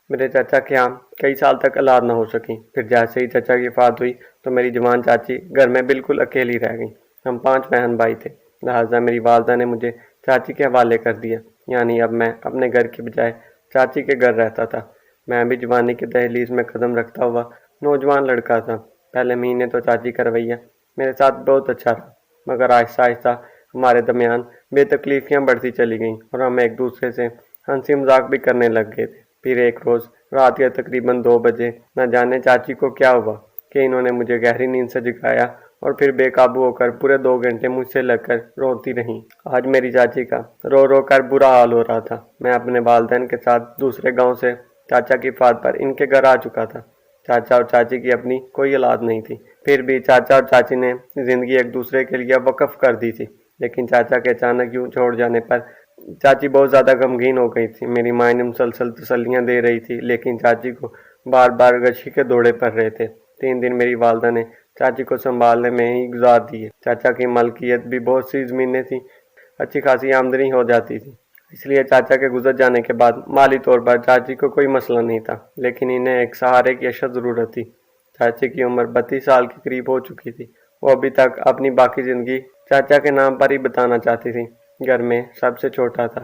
میرے چچا کے یہاں کئی سال تک اولاد نہ ہو سکی، پھر جیسے ہی چچا کی وفات ہوئی تو میری جوان چاچی گھر میں بالکل اکیلی رہ گئی۔ ہم 5 بہن بھائی تھے، لہٰذا میری والدہ نے مجھے چاچی کے حوالے کر دیا، یعنی اب میں اپنے گھر کی بجائے چاچی کے گھر رہتا تھا۔ میں بھی جوانی کی دہلیز میں قدم رکھتا ہوا نوجوان لڑکا تھا۔ پہلے مہینے تو چاچی کا رویہ میرے ساتھ بہت اچھا رہا، مگر آہستہ آہستہ ہمارے درمیان بے تکلیفیاں بڑھتی چلی گئیں اور ہم ایک دوسرے سے ہنسی مذاق بھی کرنے لگ گئے تھے۔ پھر ایک روز رات یا تقریباً 2 بجے نہ جانے چاچی کو کیا ہوا کہ انہوں نے مجھے گہری نیند سے جگایا اور پھر بے قابو ہو کر پورے 2 گھنٹے مجھ سے لگ کر روتی رہیں۔ آج میری چاچی کا رو رو کر برا حال ہو رہا تھا۔ میں اپنے والدین کے ساتھ دوسرے گاؤں سے چاچا کی وفات پر ان کے گھر آ چکا تھا۔ چاچا اور چاچی کی اپنی کوئی اولاد نہیں تھی، پھر بھی چاچا اور چاچی نے زندگی ایک دوسرے کے لیے وقف کر دی تھی۔ لیکن چاچا کے اچانک یوں چھوڑ جانے پر چاچی بہت زیادہ غمگین ہو گئی تھی۔ میری ماں نے مسلسل تسلیاں دے رہی تھی، لیکن چاچی کو بار بار غشی کے دورے پڑ رہے تھے۔ 3 دن میری والدہ نے چاچی کو سنبھالنے میں ہی گزار دیے۔ چاچا کی ملکیت بھی بہت سی زمینیں تھیں، اچھی خاصی آمدنی ہو جاتی تھی، اس لیے چاچا کے گزر جانے کے بعد مالی طور پر چاچی کو کوئی مسئلہ نہیں تھا، لیکن انہیں ایک سہارے کی اشد ضرورت تھی۔ چاچی کی عمر 32 سال کے قریب ہو چکی تھی۔ وہ ابھی تک اپنی باقی زندگی چاچا کے نام پر ہی بتانا چاہتی تھی۔ گھر میں سب سے چھوٹا تھا۔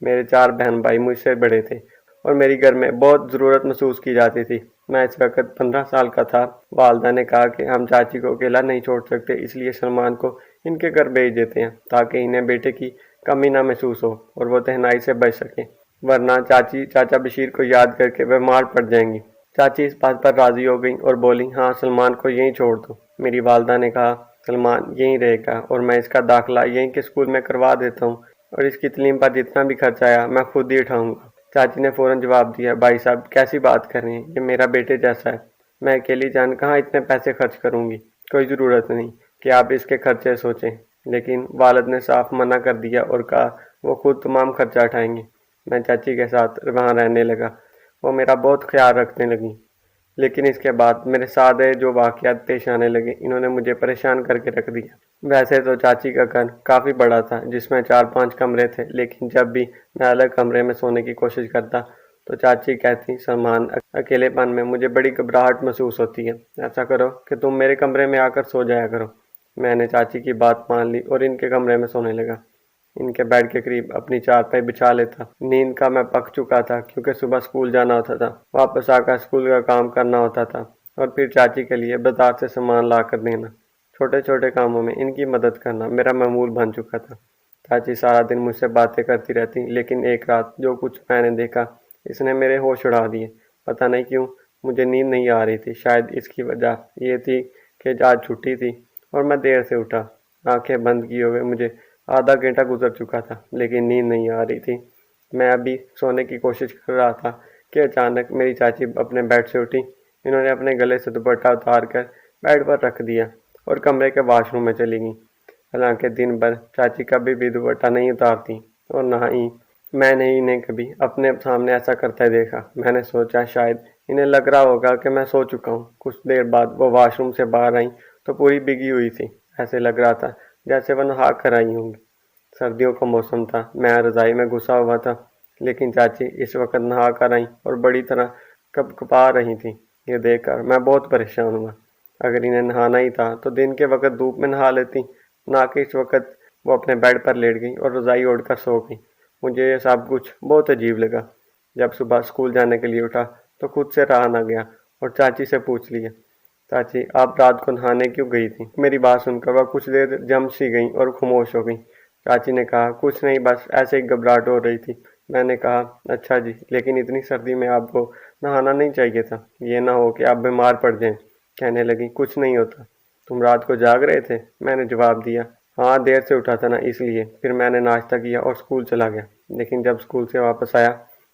میرے 4 بہن بھائی مجھ سے بڑے تھے اور میری گھر میں بہت ضرورت محسوس کی جاتی تھی۔ میں اس وقت 15 سال کا تھا۔ والدہ نے کہا کہ ہم چاچی کو اکیلا نہیں چھوڑ سکتے، اس لیے سلمان کو ان کے گھر بھیج دیتے ہیں تاکہ انہیں بیٹے کی کمی نہ محسوس ہو اور وہ تنہائی سے بچ سکیں، ورنہ چاچی چاچا بشیر کو یاد کر کے بیمار پڑ جائیں گی۔ چاچی اس بات پر راضی ہو گئیں اور بولی، ہاں سلمان کو یہیں چھوڑ دو۔ میری والدہ نے کہا، سلمان یہیں رہے گا اور میں اس کا داخلہ یہیں کے اسکول میں کروا دیتا ہوں اور اس کی تعلیم پر جتنا بھی خرچ آیا میں خود ہی اٹھاؤں گا۔ چاچی نے فوراً جواب دیا، بھائی صاحب کیسی بات کر رہے ہیں، یہ میرا بیٹے جیسا ہے، میں اکیلی جان کہاں اتنے پیسے خرچ کروں گی، کوئی ضرورت نہیں کہ آپ اس کے خرچے سوچیں۔ لیکن والد نے صاف منع کر دیا اور کہا وہ خود تمام خرچہ اٹھائیں گے۔ میں چاچی کے ساتھ وہاں رہنے لگا، وہ میرا بہت خیال رکھنے لگیں، لیکن اس کے بعد میرے ساتھ جو واقعات پیش آنے لگے انہوں نے مجھے پریشان کر کے رکھ دیا۔ ویسے تو چاچی کا گھر کافی بڑا تھا جس میں 4-5 کمرے تھے، لیکن جب بھی میں الگ کمرے میں سونے کی کوشش کرتا تو چاچی کہتی، سلمان اکیلے پن میں مجھے بڑی گھبراہٹ محسوس ہوتی ہے، ایسا کرو کہ تم میرے کمرے میں آ کر سو جایا کرو۔ میں نے چاچی کی بات مان لی اور ان کے کمرے میں سونے لگا۔ ان کے بیڈ کے قریب اپنی چارپائی بچھا لیتا۔ نیند کا میں پک چکا تھا کیونکہ صبح اسکول جانا ہوتا تھا، واپس آ کر اسکول کا کام کرنا ہوتا تھا اور پھر چاچی کے لیے بازار سے سامان لا کر دینا۔ چھوٹے چھوٹے کاموں میں ان کی مدد کرنا میرا معمول بن چکا تھا۔ چاچی سارا دن مجھ سے باتیں کرتی رہتی، لیکن ایک رات جو کچھ میں نے دیکھا اس نے میرے ہوش اڑا دیے۔ پتہ نہیں کیوں مجھے نیند نہیں آ رہی تھی، شاید اس کی وجہ یہ تھی کہ آج چھٹی تھی اور میں دیر سے اٹھا۔ آنکھیں بند کیے ہوئے مجھے آدھا گھنٹہ گزر چکا تھا، لیکن نیند نہیں آ رہی تھی۔ میں ابھی سونے کی کوشش کر رہا تھا کہ اچانک میری چاچی اپنے بیڈ سے اٹھی۔ انہوں نے اپنے گلے سے دوپٹہ اتار کر بیڈ پر رکھ دیا اور کمرے کے واش روم میں چلی گئیں۔ حالانکہ دن بھر چاچی کبھی بھی دوپٹہ نہیں اتارتی اور نہ ہی میں نے انہیں کبھی اپنے سامنے ایسا کرتے دیکھا۔ میں نے سوچا شاید انہیں لگ رہا ہوگا کہ میں سو چکا ہوں۔ کچھ دیر بعد وہ واش روم سے باہر آئیں تو پوری بھیگی ہوئی تھی، ایسے لگ رہا تھا جیسے وہ نہا کر آئی ہوں گی۔ سردیوں کا موسم تھا، میں رضائی میں گھسا ہوا تھا، لیکن چاچی اس وقت نہا کر آئیں اور بڑی طرح کپکپا رہی تھیں۔ یہ دیکھ کر میں بہت پریشان ہوا۔ اگر انہیں نہانا ہی تھا تو دن کے وقت دھوپ میں نہا لیتی، نہ کہ اس وقت۔ وہ اپنے بیڈ پر لیٹ گئیں اور رضائی اوڑھ کر سو گئیں۔ مجھے یہ سب کچھ بہت عجیب لگا۔ جب صبح اسکول جانے کے لیے اٹھا تو خود سے رہا نہ گیا اور چاچی سے پوچھ لیا، چاچی آپ رات کو نہانے کیوں گئی تھی؟ میری بات سن کر وہ کچھ دیر جم سی گئیں اور خاموش ہو گئیں۔ چاچی نے کہا، کچھ نہیں، بس ایسے ہی گھبراہٹ ہو رہی تھی۔ میں نے کہا، اچھا جی، لیکن اتنی سردی میں آپ کو نہانا نہیں چاہیے تھا، یہ نہ ہو کہ آپ بیمار پڑ جائیں۔ کہنے لگی، کچھ نہیں ہوتا، تم رات کو جاگ رہے تھے؟ میں نے جواب دیا، ہاں دیر سے اٹھا تھا نا اس لیے۔ پھر میں نے ناشتہ کیا اور اسکول چلا گیا، لیکن جب اسکول سے واپس آیا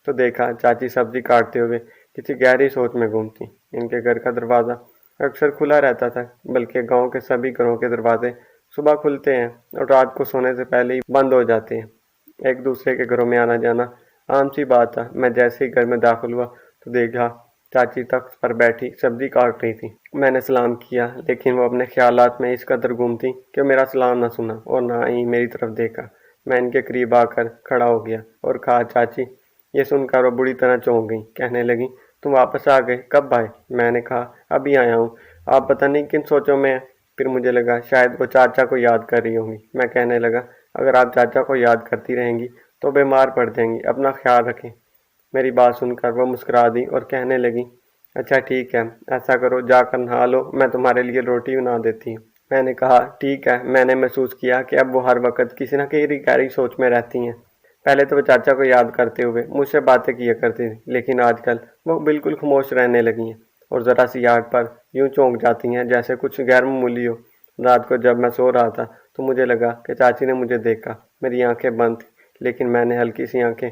تو دیکھا چاچی سبزی کاٹتے ہوئے کسی گہری سوچ میں گم تھی۔ ان کے گھر کا دروازہ اکثر کھلا رہتا تھا، بلکہ گاؤں کے سبھی گھروں کے دروازے صبح کھلتے ہیں اور رات کو سونے سے پہلے ہی بند ہو جاتے ہیں۔ ایک دوسرے کے گھروں میں آنا جانا عام سی بات تھا۔ میں جیسے ہی گھر میں داخل ہوا تو دیکھا چاچی تخت پر بیٹھی سبزی کاٹ رہی تھی۔ میں نے سلام کیا، لیکن وہ اپنے خیالات میں اس قدر گم تھی کہ میرا سلام نہ سنا اور نہ ہی میری طرف دیکھا۔ میں ان کے قریب آ کر کھڑا ہو گیا اور کہا، چاچی یہ سن کر وہ بری طرح چونک گئی، کہنے لگی تم واپس آ گئے، کب آئے؟ میں نے کہا ابھی آیا ہوں، آپ پتہ نہیں کن سوچوں میں ہیں۔ پھر مجھے لگا شاید وہ چاچا کو یاد کر رہی ہوں گی۔ میں کہنے لگا اگر آپ چاچا کو یاد کرتی رہیں گی تو بیمار پڑ جائیں گی، اپنا خیال رکھیں۔ میری بات سن کر وہ مسکرا دی اور کہنے لگی اچھا ٹھیک ہے، ایسا کرو جا کر نہا لو، میں تمہارے لیے روٹی بنا دیتی ہوں۔ میں نے کہا ٹھیک ہے۔ میں نے محسوس کیا کہ اب وہ ہر وقت کسی نہ کسی گہری سوچ میں رہتی ہیں۔ پہلے تو وہ چاچا کو یاد کرتے ہوئے مجھ سے باتیں کیا کرتی تھی، لیکن آج کل وہ بالکل خاموش رہنے لگی ہیں اور ذرا سی یاد پر یوں چونک جاتی ہیں جیسے کچھ غیر معمولی ہو۔ رات کو جب میں سو رہا تھا تو مجھے لگا کہ چاچی نے مجھے دیکھا۔ میری آنکھیں بند تھیں، لیکن میں نے ہلکی سی آنکھیں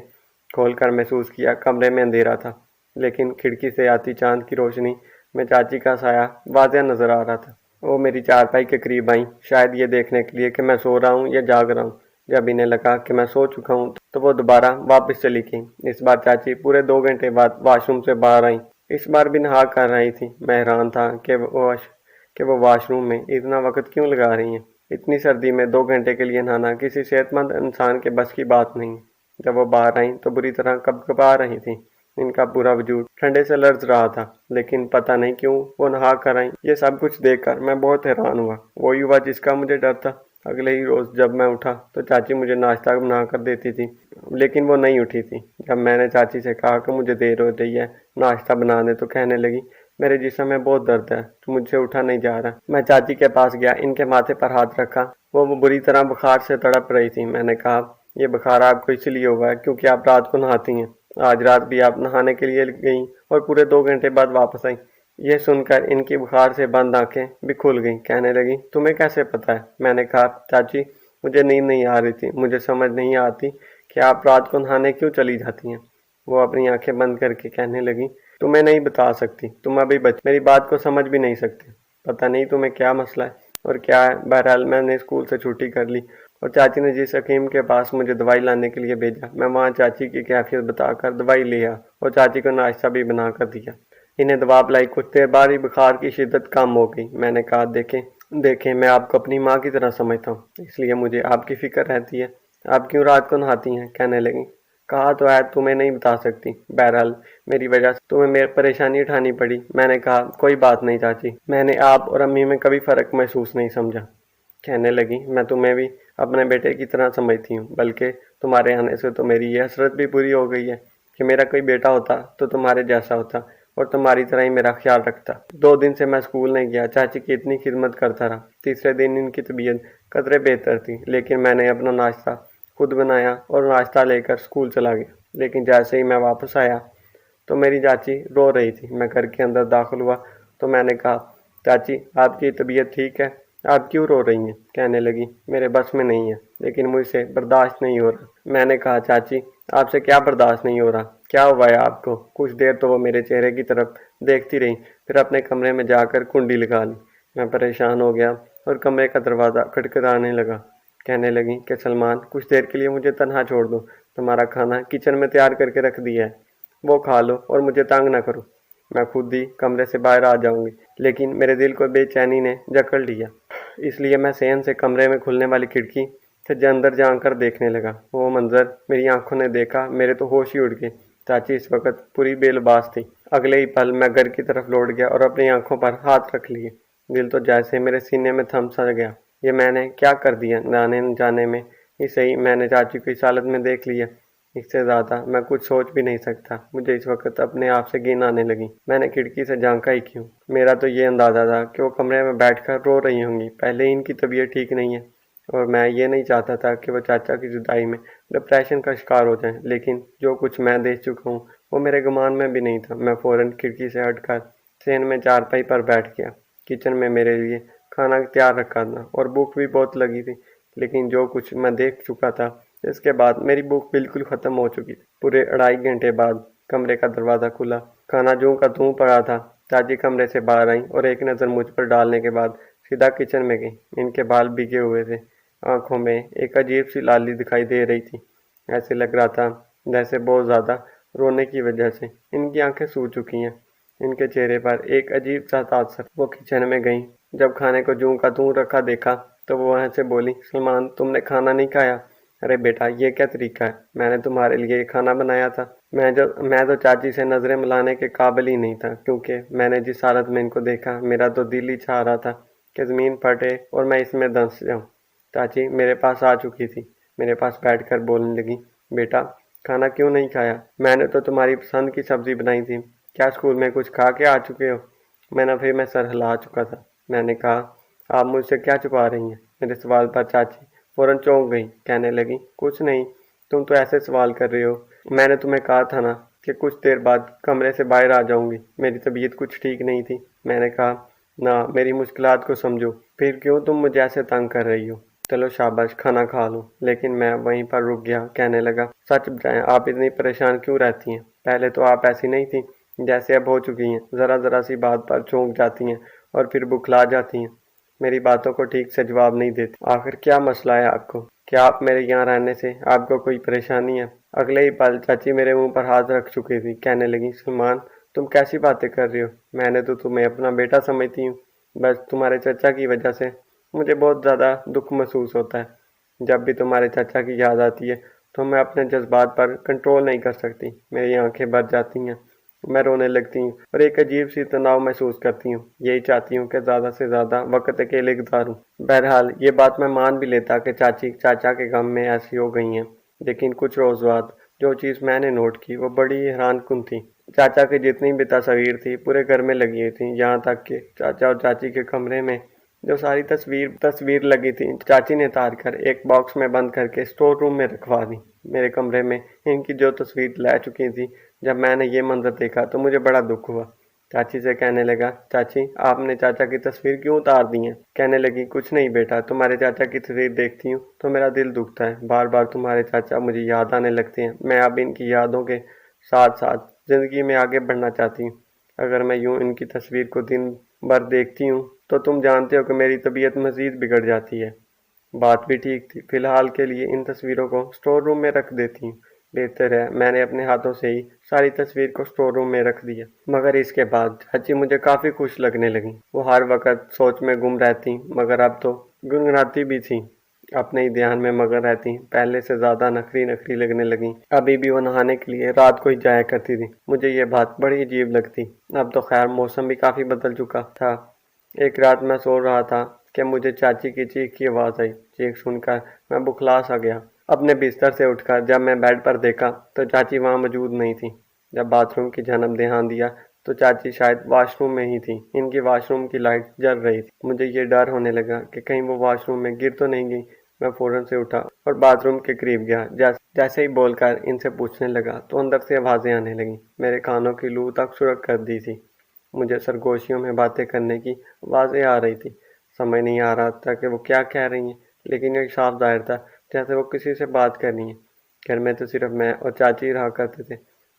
کھول کر محسوس کیا کمرے میں اندھیرا تھا، لیکن کھڑکی سے آتی چاند کی روشنی میں چاچی کا سایہ واضح نظر آ رہا تھا۔ وہ میری چارپائی کے قریب آئیں، شاید یہ دیکھنے کے لیے کہ میں سو رہا ہوں یا جاگ رہا ہوں۔ جب انہیں لگا کہ میں سو چکا ہوں تو وہ دوبارہ واپس چلی گئیں۔ اس بار چاچی پورے 2 گھنٹے بعد واش روم سے باہر آئیں، اس بار بھی نہا کر رہی تھیں۔ میں حیران تھا کہ وہ واش روم میں اتنا وقت کیوں لگا رہی ہیں۔ اتنی سردی میں 2 گھنٹے کے لیے نہانا کسی صحت مند انسان کے بس کی بات نہیں۔ جب وہ باہر آئیں تو بری طرح کپکپا رہی تھیں، ان کا پورا وجود ٹھنڈے سے لرز رہا تھا، لیکن پتہ نہیں کیوں وہ نہا کر آئیں۔ یہ سب کچھ دیکھ کر میں بہت حیران ہوا، وہی ہوا جس کا مجھے ڈر تھا۔ اگلے ہی روز جب میں اٹھا تو چاچی مجھے ناشتہ بنا کر دیتی تھی، لیکن وہ نہیں اٹھی تھی۔ جب میں نے چاچی سے کہا کہ مجھے دیر ہو رہی ہے، ناشتہ بنا دے، تو کہنے لگی میرے جسم میں بہت درد ہے، مجھ سے اٹھا نہیں جا رہا۔ میں چاچی کے پاس گیا، ان کے ماتھے پر ہاتھ رکھا، وہ بری طرح بخار سے تڑپ رہی تھی۔ میں نے کہا یہ بخار آپ کو اس لیے ہوا ہے کیونکہ آپ رات کو نہاتی ہیں، آج رات بھی آپ نہانے کے لیے گئیں اور پورے 2 گھنٹے بعد واپس آئیں۔ یہ سن کر ان کی بخار سے بند آنکھیں بھی کھل گئیں، کہنے لگی تمہیں کیسے پتہ ہے؟ میں نے کہا چاچی مجھے نیند نہیں آ رہی تھی، مجھے سمجھ نہیں آتی کہ آپ رات کو نہانے کیوں چلی جاتی ہیں۔ وہ اپنی آنکھیں بند کر کے کہنے لگی تمہیں نہیں بتا سکتی، تم ابھی میری بات کو سمجھ بھی نہیں سکتے، پتہ نہیں تمہیں کیا مسئلہ ہے اور کیا ہے۔ بہرحال میں نے اسکول سے چھٹی کر لی اور چاچی نے جس حکیم کے پاس مجھے دوائی لانے کے لیے بھیجا، میں وہاں چاچی کی کیفیت بتا کر دوائی لیا اور چاچی کو ناشتہ بھی بنا کر دیا۔ انہیں دوا پلائی، کچھ دیر بعد ہی بخار کی شدت کم ہو گئی۔ میں نے کہا دیکھیں میں آپ کو اپنی ماں کی طرح سمجھتا ہوں، اس لیے مجھے آپ کی فکر رہتی ہے۔ آپ کیوں رات کو نہاتی ہیں؟ کہنے لگی کہا تو ہے تمہیں نہیں بتا سکتی، بہرحال میری وجہ سے تمہیں میری پریشانی اٹھانی پڑی۔ میں نے کہا کوئی بات نہیں چاچی، میں نے آپ اور امی میں کبھی فرق محسوس نہیں سمجھا۔ کہنے لگی میں تمہیں بھی اپنے بیٹے کی طرح سمجھتی ہوں، بلکہ تمہارے آنے سے تو میری یہ حسرت بھی پوری ہو گئی ہے کہ میرا کوئی بیٹا ہوتا تو تمہارے جیسا ہوتا اور تمہاری طرح ہی میرا خیال رکھتا۔ 2 دن سے میں اسکول نہیں گیا، چاچی کی اتنی خدمت کرتا رہا۔ تیسرے دن ان کی طبیعت قدرے بہتر تھی، لیکن میں نے اپنا ناشتہ خود بنایا اور ناشتہ لے کر اسکول چلا گیا۔ لیکن جیسے ہی میں واپس آیا تو میری چاچی رو رہی تھی۔ میں گھر کے اندر داخل ہوا تو میں نے کہا چاچی آپ کی طبیعت ٹھیک ہے؟ آپ کیوں رو رہی ہیں؟ کہنے لگی میرے بس میں نہیں ہے، لیکن مجھ سے برداشت نہیں ہو رہا۔ میں نے کہا چاچی آپ سے کیا برداشت نہیں ہو رہا؟ کیا ہوا ہے آپ کو؟ کچھ دیر تو وہ میرے چہرے کی طرف دیکھتی رہی، پھر اپنے کمرے میں جا کر کنڈی لگا لی۔ میں پریشان ہو گیا اور کمرے کا دروازہ کھٹکھٹانے لگا۔ کہنے لگی کہ سلمان کچھ دیر کے لیے مجھے تنہا چھوڑ دو، تمہارا کھانا کچن میں تیار کر کے رکھ دیا ہے، وہ کھا لو اور مجھے تنگ نہ کرو، میں خود ہی کمرے سے باہر آ جاؤں گی۔ لیکن میرے دل کو بے چینی نے جکڑ لیا، اس لیے میں صحن سے کمرے میں کھلنے والی کھڑکی سے اندر جا کر دیکھنے لگا۔ وہ منظر میری آنکھوں نے دیکھا، میرے تو ہوش ہی اڑ گئے۔ چاچی اس وقت پوری بے لباس تھی۔ اگلے ہی پل میں گھر کی طرف لوٹ گیا اور اپنی آنکھوں پر ہاتھ رکھ لیے۔ دل تو جیسے میرے سینے میں تھم سا گیا۔ یہ میں نے کیا کر دیا؟ جانے میں ہی صحیح میں نے چاچی کو اس حالت میں دیکھ لیا۔ اس سے زیادہ میں کچھ سوچ بھی نہیں سکتا۔ مجھے اس وقت اپنے آپ سے گھن آنے لگی۔ میں نے کھڑکی سے جھانکا ہی کیوں؟ میرا تو یہ اندازہ تھا کہ وہ کمرے میں بیٹھ کر رو رہی ہوں گی، پہلے ہی ان کی طبیعت ٹھیک نہیں ہے اور میں یہ نہیں چاہتا تھا کہ وہ چاچا کی جدائی میں ڈپریشن کا شکار ہو جائیں، لیکن جو کچھ میں دیکھ چکا ہوں وہ میرے گمان میں بھی نہیں تھا۔ میں فوراً کھڑکی سے ہٹ کر صحن میں چارپائی پر بیٹھ گیا۔ کچن میں میرے لیے کھانا تیار رکھا تھا اور بھوک بھی بہت لگی تھی، لیکن جو کچھ میں دیکھ چکا تھا اس کے بعد میری بھوک بالکل ختم ہو چکی تھی۔ پورے 2.5 گھنٹے بعد کمرے کا دروازہ کھلا، کھانا جوں کا توں پڑا تھا۔ چاچی کمرے سے باہر آئیں اور ایک نظر مجھ پر ڈالنے کے بعد سیدھا کچن میں گئی۔ ان کے بال بھیگے ہوئے تھے، آنکھوں میں ایک عجیب سی لالی دکھائی دے رہی تھی، ایسے لگ رہا تھا جیسے بہت زیادہ رونے کی وجہ سے ان کی آنکھیں سو چکی ہیں۔ ان کے چہرے پر ایک عجیب سا تاثر۔ وہ کچن میں گئیں، جب کھانے کو جوں کا توں رکھا دیکھا تو وہ وہاں سے بولی سلمان تم نے کھانا نہیں کھایا؟ ارے بیٹا یہ کیا طریقہ ہے؟ میں نے تمہارے لیے یہ کھانا بنایا تھا۔ میں تو چاچی سے نظریں ملانے کے قابل ہی نہیں تھا، کیونکہ میں نے جس حالت میں ان کو دیکھا میرا تو دل ہی چاہ رہا تھا کہ زمین پھٹے اور میں اس میں دھنس جاؤں۔ چاچی میرے پاس آ چکی تھی، میرے پاس بیٹھ کر بولنے لگی، بیٹا کھانا کیوں نہیں کھایا؟ میں نے تو تمہاری پسند کی سبزی بنائی تھی، کیا اسکول میں کچھ کھا کے آ چکے ہو؟ میں سر ہلا چکا تھا۔ میں نے کہا، آپ مجھ سے کیا چھپا رہی ہیں؟ میرے سوال پر چاچی فوراً چونک گئی، کہنے لگی، کچھ نہیں، تم تو ایسے سوال کر رہے ہو، میں نے تمہیں کہا تھا نا کہ کچھ دیر بعد کمرے سے باہر آ جاؤں گی، میری طبیعت کچھ ٹھیک نہیں تھی۔ میں نے کہا، نہ، میری مشکلات کو سمجھو، پھر کیوں تم مجھے ایسے تنگ کر رہی ہو؟ چلو شاباش، کھانا کھا لو۔ لیکن میں وہیں پر رک گیا، کہنے لگا، سچ بتائیں، آپ اتنی پریشان کیوں رہتی ہیں؟ پہلے تو آپ ایسی نہیں تھیں جیسے اب ہو چکی ہیں، ذرا ذرا سی بات پر چونک جاتی ہیں اور پھر بکھلا جاتی ہیں، میری باتوں کو ٹھیک سے جواب نہیں دیتی۔ آخر کیا مسئلہ ہے آپ کو؟ کیا آپ میرے یہاں رہنے سے آپ کو کوئی پریشانی ہے؟ اگلے ہی پل چاچی میرے منہ پر ہاتھ رکھ چکی تھی، کہنے لگی، سلمان، تم کیسی باتیں کر رہے ہو؟ میں نے تو تمہیں اپنا بیٹا سمجھتی ہوں، بس تمہارے چچا کی وجہ سے مجھے بہت زیادہ دکھ محسوس ہوتا ہے۔ جب بھی تمہارے چچا کی یاد آتی ہے تو میں اپنے جذبات پر کنٹرول نہیں کر سکتی، میری آنکھیں بھر جاتی ہیں، میں رونے لگتی ہوں اور ایک عجیب سی تناؤ محسوس کرتی ہوں۔ یہی چاہتی ہوں کہ زیادہ سے زیادہ وقت اکیلے گزاروں۔ بہرحال یہ بات میں مان بھی لیتا کہ چاچی چاچا کے غم میں ایسی ہو گئی ہیں، لیکن کچھ روز بعد جو چیز میں نے نوٹ کی وہ بڑی حیران کن تھی۔ چاچا کی جتنی بھی تصاویر تھی پورے گھر میں لگی ہوئی تھیں، یہاں تک کہ چاچا اور چاچی کے کمرے میں جو ساری تصویر لگی تھی چاچی نے اتار کر ایک باکس میں بند کر کے اسٹور روم میں رکھوا دی۔ میرے کمرے میں ان کی جو تصویر لے چکی تھی، جب میں نے یہ منظر دیکھا تو مجھے بڑا دکھ ہوا۔ چاچی سے کہنے لگا، چاچی آپ نے چاچا کی تصویر کیوں اتار دی ہیں؟ کہنے لگی، کچھ نہیں بیٹا، تمہارے چاچا کی تصویر دیکھتی ہوں تو میرا دل دکھتا ہے، بار بار تمہارے چاچا مجھے یاد آنے لگتے ہیں، میں اب ان کی یادوں کے ساتھ ساتھ زندگی میں آگے بڑھنا چاہتی ہوں۔ اگر میں یوں ان کی تصویر کو دن بھر دیکھتی ہوں تو تم جانتے ہو کہ میری طبیعت مزید بگڑ جاتی ہے۔ بات بھی ٹھیک تھی، فی الحال کے لیے ان تصویروں کو اسٹور روم میں رکھ دیتی ہوں۔ بہتر ہے، میں نے اپنے ہاتھوں سے ہی ساری تصویر کو اسٹور روم میں رکھ دیا۔ مگر اس کے بعد چاچی مجھے کافی خوش لگنے لگیں، وہ ہر وقت سوچ میں گم رہتی، مگر اب تو گنگناتی بھی تھیں، اپنے ہی دھیان میں مگن رہتی، پہلے سے زیادہ نخری لگنے لگیں۔ ابھی بھی وہ نہانے کے لیے رات کو ہی جایا کرتی تھی، مجھے یہ بات بڑی عجیب لگتی۔ اب تو خیر موسم بھی کافی بدل چکا تھا۔ ایک رات میں سو رہا تھا کہ مجھے چاچی کی چیخ کی آواز آئی، چیخ سن کر میں بکھلا سا گیا۔ اپنے بستر سے اٹھ کر جب میں بیڈ پر دیکھا تو چاچی وہاں موجود نہیں تھی۔ جب باتھ روم کی جانب دھیان دیا تو چاچی شاید واش روم میں ہی تھی، ان کی واش روم کی لائٹ جل رہی تھی۔ مجھے یہ ڈر ہونے لگا کہ کہیں وہ واش روم میں گر تو نہیں گئی۔ میں فوراً سے اٹھا اور باتھ روم کے قریب گیا، جیسے ہی بول کر ان سے پوچھنے لگا تو اندر سے آوازیں آنے لگیں، میرے کانوں کی لو تک سرخ کر دی تھی۔ مجھے سرگوشیوں میں باتیں کرنے کی آوازیں آ رہی تھی، سمجھ نہیں آ رہا تھا کہ وہ کیا کہہ رہی ہیں، لیکن یہ صاف ظاہر تھا جیسے وہ کسی سے بات کر رہی ہیں۔ گھر میں تو صرف میں اور چاچی رہا کرتے تھے،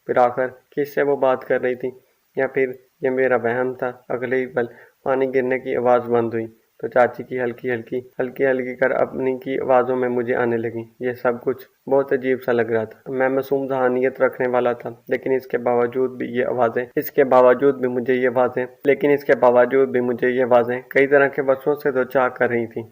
پھر آخر کس سے وہ بات کر رہی تھی، یا پھر یہ میرا وہم تھا؟ اگلے ہی پل پانی گرنے کی آواز بند ہوئی تو چاچی کی ہلکی کر اپنی کی آوازوں میں مجھے آنے لگی۔ یہ سب کچھ بہت عجیب سا لگ رہا تھا۔ میں معصوم ذہانیت رکھنے والا تھا، لیکن اس کے باوجود بھی مجھے یہ آوازیں کئی طرح کے وسوسوں سے دوچار کر رہی تھیں۔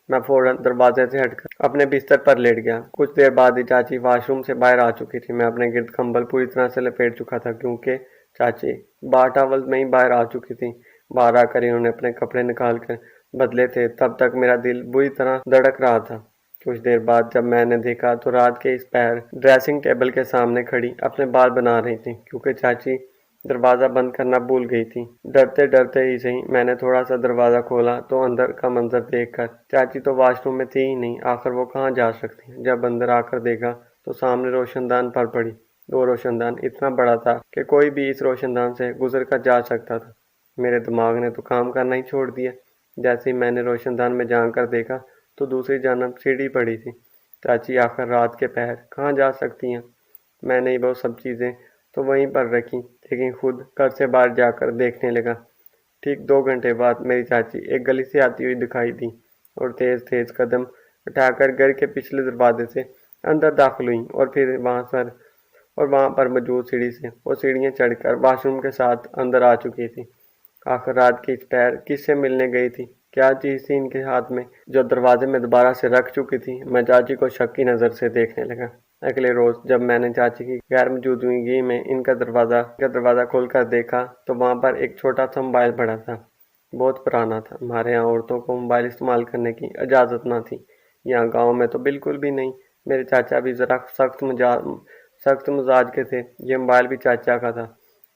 میں فوراً دروازے سے ہٹ کر اپنے بستر پر لیٹ گیا۔ کچھ دیر بعد ہی چاچی واش روم سے باہر آ چکی تھی۔ میں اپنے گرد کمبل پوری طرح سے لپیٹ چکا تھا کیونکہ چاچی بار ٹاول میں ہی باہر آ چکی تھی۔ باہر آ کر انہوں نے اپنے کپڑے نکال کر بدلے تھے، تب تک میرا دل بری طرح دھڑک رہا تھا۔ کچھ دیر بعد جب میں نے دیکھا تو رات کے اس پہر ڈریسنگ ٹیبل کے سامنے کھڑی اپنے بال بنا رہی تھی، کیونکہ چاچی دروازہ بند کرنا بھول گئی تھی۔ ڈرتے ہی صحیح میں نے تھوڑا سا دروازہ کھولا تو اندر کا منظر دیکھ کر چاچی تو واش روم میں تھی ہی نہیں، آخر وہ کہاں جا سکتی ہیں۔ جب اندر آ کر دیکھا تو سامنے روشن دان پر پڑی۔ وہ روشن دان اتنا بڑا تھا کہ کوئی بھی اس روشن دان سے گزر کر جا سکتا تھا۔ میرے دماغ نے تو کام کرنا ہی چھوڑ دیا۔ جیسے ہی میں نے روشن دان میں جان کر دیکھا تو دوسری جانب سیڑھی پڑی تھی۔ چاچی آخر رات کے پہر کہاں جا سکتی ہیں؟ میں نے وہ سب چیزیں تو وہیں پر رکھی، لیکن خود گھر سے باہر جا کر دیکھنے لگا۔ ٹھیک 2 گھنٹے بعد میری چاچی ایک گلی سے آتی ہوئی دکھائی دی اور تیز قدم اٹھا کر گھر کے پچھلے دروازے سے اندر داخل ہوئی اور پھر وہاں پر موجود سیڑھی سے وہ سیڑھیاں چڑھ کر واش روم کے ساتھ اندر آ چکی تھی۔ آخر رات کی اس پہر کس سے ملنے گئی تھی؟ کیا چیز تھی ان کے ہاتھ میں جو دروازے میں دوبارہ سے رکھ چکی تھی؟ میں چاچی کو شک کی نظر سے دیکھنے لگا۔ اگلے روز جب میں نے چاچی کی غیر موجودگی میں ان کا دروازہ کھول کر دیکھا تو وہاں پر ایک چھوٹا سا موبائل پڑا تھا، بہت پرانا تھا۔ ہمارے یہاں عورتوں کو موبائل استعمال کرنے کی اجازت نہ تھی، یہاں گاؤں میں تو بالکل بھی نہیں۔ میرے چاچا بھی ذرا سخت مزاج کے تھے، یہ موبائل بھی چاچا کا تھا۔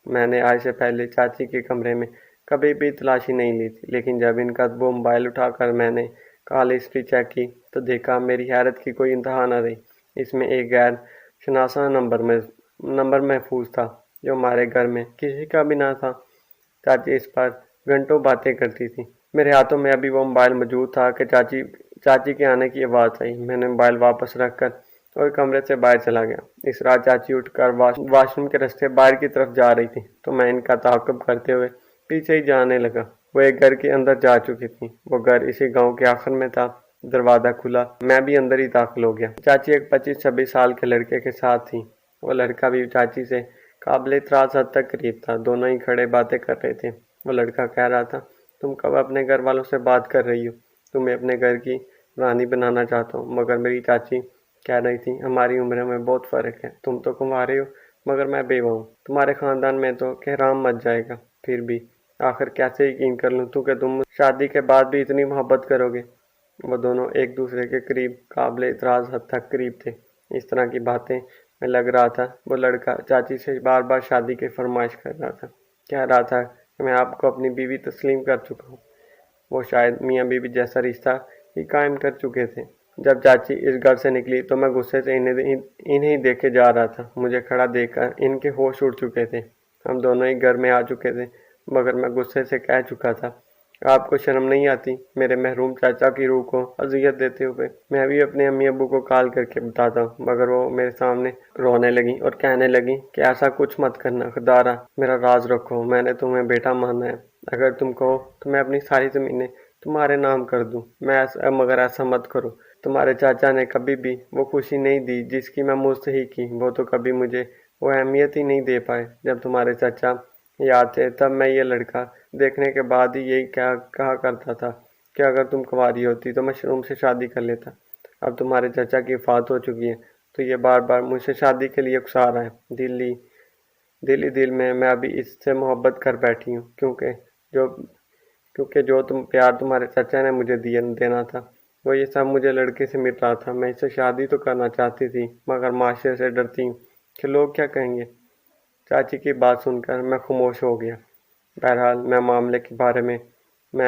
میں نے آج سے پہلے چاچی کے کمرے میں کبھی بھی تلاشی نہیں لی تھی، لیکن جب ان کا وہ موبائل اٹھا کر میں نے کال ہسٹری چیک کی تو دیکھا میری حیرت کی کوئی انتہا نہ رہی۔ اس میں ایک غیر شناسا نمبر محفوظ تھا جو ہمارے گھر میں کسی کا بھی نہ تھا۔ چاچی اس پر گھنٹوں باتیں کرتی تھی۔ میرے ہاتھوں میں ابھی وہ موبائل موجود تھا کہ چاچی کے آنے کی آواز آئی۔ میں نے موبائل واپس رکھ کر اور کمرے سے باہر چلا گیا۔ اس رات چاچی اٹھ کر واش روم کے راستے باہر کی طرف جا رہی تھی تو میں ان کا تعاقب کرتے ہوئے پیچھے ہی جانے لگا۔ وہ ایک گھر کے اندر جا چکی تھی، وہ گھر اسی گاؤں کے آخر میں تھا۔ دروازہ کھلا، میں بھی اندر ہی داخل ہو گیا۔ چاچی ایک 25-26 سال کے لڑکے کے ساتھ تھی، وہ لڑکا بھی چاچی سے قابل اعتراض حد تک قریب تھا۔ دونوں ہی کھڑے باتیں کر رہے تھے۔ وہ لڑکا کہہ رہا تھا، تم کب اپنے گھر والوں سے بات کر رہی ہو؟ تمہیں اپنے گھر کی رانی بنانا چاہتا ہوں۔ مگر میری چاچی کہہ رہی تھی، ہماری عمروں میں بہت فرق ہے، تم تو کنوارے ہو مگر میں بیوہ ہوں، تمہارے خاندان میں تو کہرام مچ جائے گا۔ پھر بھی آخر کیسے یقین کر لوں تو کہ تم مجھ سے شادی کے بعد بھی اتنی محبت کرو گے؟ وہ دونوں ایک دوسرے کے قریب، قابل اعتراض حد تک قریب تھے۔ اس طرح کی باتیں میں لگ رہا تھا وہ لڑکا چاچی سے بار بار شادی کی فرمائش کر رہا تھا، کہہ رہا تھا کہ میں آپ کو اپنی بیوی تسلیم کر چکا ہوں۔ وہ شاید میاں بیوی جیسا رشتہ ہی قائم کر چکے تھے۔ جب چاچی اس گھر سے نکلی تو میں غصے سے انہیں دیکھے جا رہا تھا۔ مجھے کھڑا دیکھ کر ان کے ہوش اڑ چکے تھے۔ ہم دونوں ہی گھر میں آ چکے تھے، مگر میں غصے سے کہہ چکا تھا، آپ کو شرم نہیں آتی میرے محروم چاچا کی روح کو اذیت دیتے ہوئے؟ میں بھی اپنے امی ابو کو کال کر کے بتاتا ہوں، مگر وہ میرے سامنے رونے لگیں اور کہنے لگیں کہ ایسا کچھ مت کرنا، خدارا میرا راز رکھو، میں نے تمہیں بیٹا مانا ہے، اگر تم کہو تو میں اپنی ساری زمینیں تمہارے نام کر دوں، مگر ایسا مت کرو۔ تمہارے چاچا نے کبھی بھی وہ خوشی نہیں دی جس کی میں مستحق تھی، وہ تو کبھی مجھے وہ اہمیت ہی نہیں دے پائے۔ جب تمہارے چاچا یاد تھے تب میں یہ لڑکا دیکھنے کے بعد ہی یہی کہا کرتا تھا کہ اگر تم کنواری ہوتی تو مشروم سے شادی کر لیتا۔ اب تمہارے چاچا کی وفات ہو چکی ہے تو یہ بار بار مجھ سے شادی کے لیے اکسا رہا ہے۔ دل میں ابھی اس سے محبت کر بیٹھی ہوں، کیونکہ جو پیار تمہارے چاچا نے مجھے دینا تھا وہ یہ سب مجھے لڑکے سے مل رہا تھا۔ میں اس سے شادی تو کرنا چاہتی تھی مگر معاشرے سے ڈرتی ہوں کہ لوگ کیا کہیں گے۔ چاچی کی بات سن کر میں خاموش ہو گیا۔ بہرحال معاملے کے بارے میں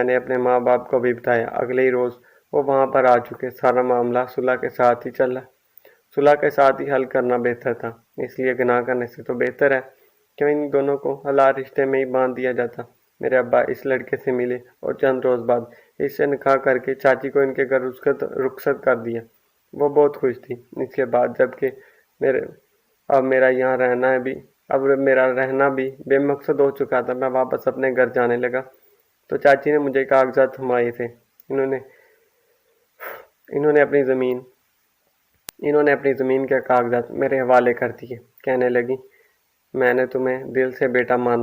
نے اپنے ماں باپ کو بھی بتایا۔ اگلے ہی روز وہ وہاں پر آ چکے۔ سارا معاملہ صلح کے ساتھ ہی حل کرنا بہتر تھا، اس لیے گناہ کرنے سے تو بہتر ہے کہ ان دونوں کو حلال رشتے میں ہی باندھ دیا جاتا۔ میرے ابا اس لڑکے سے ملے اور چند روز بعد اس سے نکاح کر کے چاچی کو ان کے گھر رخصت کر دیا۔ وہ بہت خوش تھی۔ اس کے بعد جب کہ اب میرا رہنا بھی بے مقصد ہو چکا تھا، میں واپس اپنے گھر جانے لگا تو چاچی نے مجھے کاغذات تھمائے تھے۔ انہوں نے اپنی زمین کے کاغذات میرے حوالے کر دیے، کہنے لگی، میں نے تمہیں دل سے بیٹا مانا